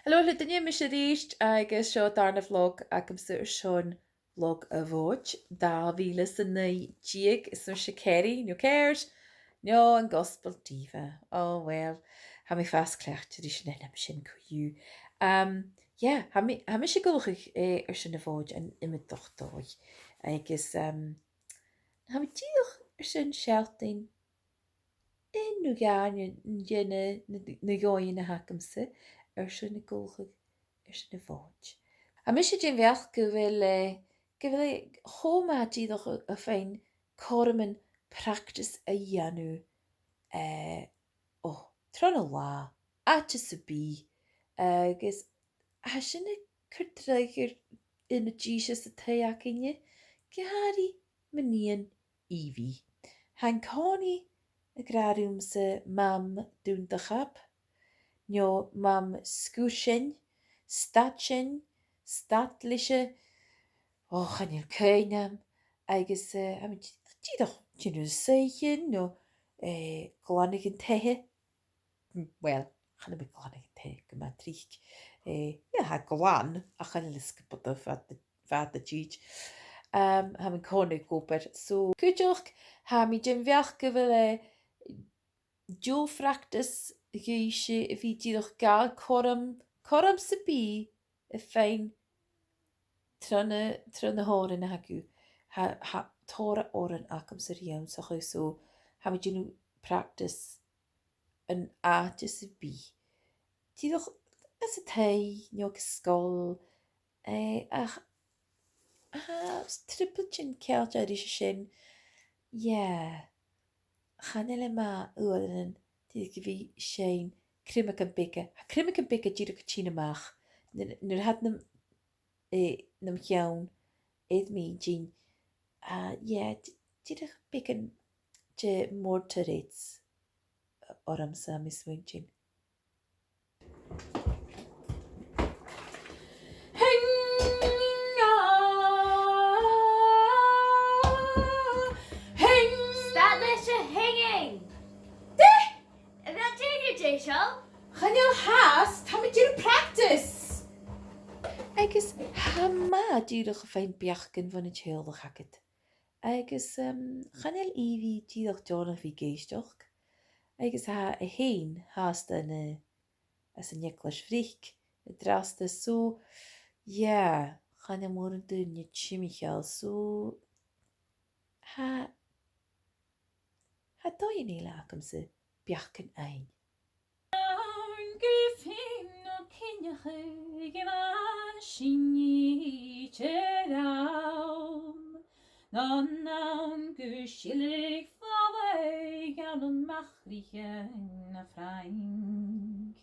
Hello, ydyn mis a ríist agus seo dàrna vlog ac am suir seán vlog a bhóid dá bhíle san na díag is mar se céirí nó céirs nó an gospel dífa. Oh well, ha mi fast clecht dí sin am sin cuiú. Ha mi sé gochaich ar sin na bhóid an imime dochtdóid agus ha mi tíoch ar sin sealtain in nu gáin dhéine na gáin na hacamsa ar sin na ggóchaigh ar sin na bhóid. A mis sé dé bheach go bhfuil chomádíadach a féin choraman practis a dhéanú ó trna lá áte sa bí agus a sinna chuirtréigear ina ddíise sa taíine ceáí maníon íhí. Han cánaí a gráúm sa mam dúntachab, nó mam scúsin, statsin, statlische, chanil céinam, agus tíadach tíú saichin nó glánig an tathe. Well, channa be glánig an tathe go má trícht. Ha glán a channa liscapad a fad a tíid. Ha min cónig góper. So, cúideoch ha mi dyn bheach go bhfuil dúlfrachtas géise a bhí tíadach gáil choram sa bí a féin trna hárin na hagu. Ha tóra òrain acham sa riam sa chu so ha mi dynú practis an áte sa bí. Tíadach as a taí nó go scóil ach triple sin ceilt a rí sin chanile má uan tí go bhí sé crimach an bice. Ha crimach an bice díra go tínaach. Nuair had nam cheann éad mí dín. Díra bicin de mórta réits orm sa mis swintin. Chanil has, tá mi dúr practice. Agus ha má dúrach a féin beachcin van na tealdach hagad. Agus chanil íhí díadach John bhí géisteach. Agus ha a héin hásta as an Nicholas Vriek, a drasta so, chanil mór an dúne timichael so, ha dóin éile acham sa beachcin ein. Dan gushilig faweg aan een machtige na Frank.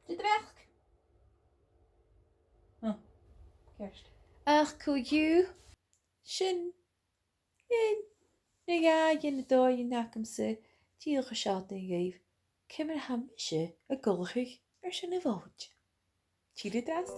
Dit werk. Kerst. Ach, cúiú sin na gáin na dóin nacham sa tíocha seáta gaibh cimar hamise a gulchaigh ar sin na bhóid. Tíad as?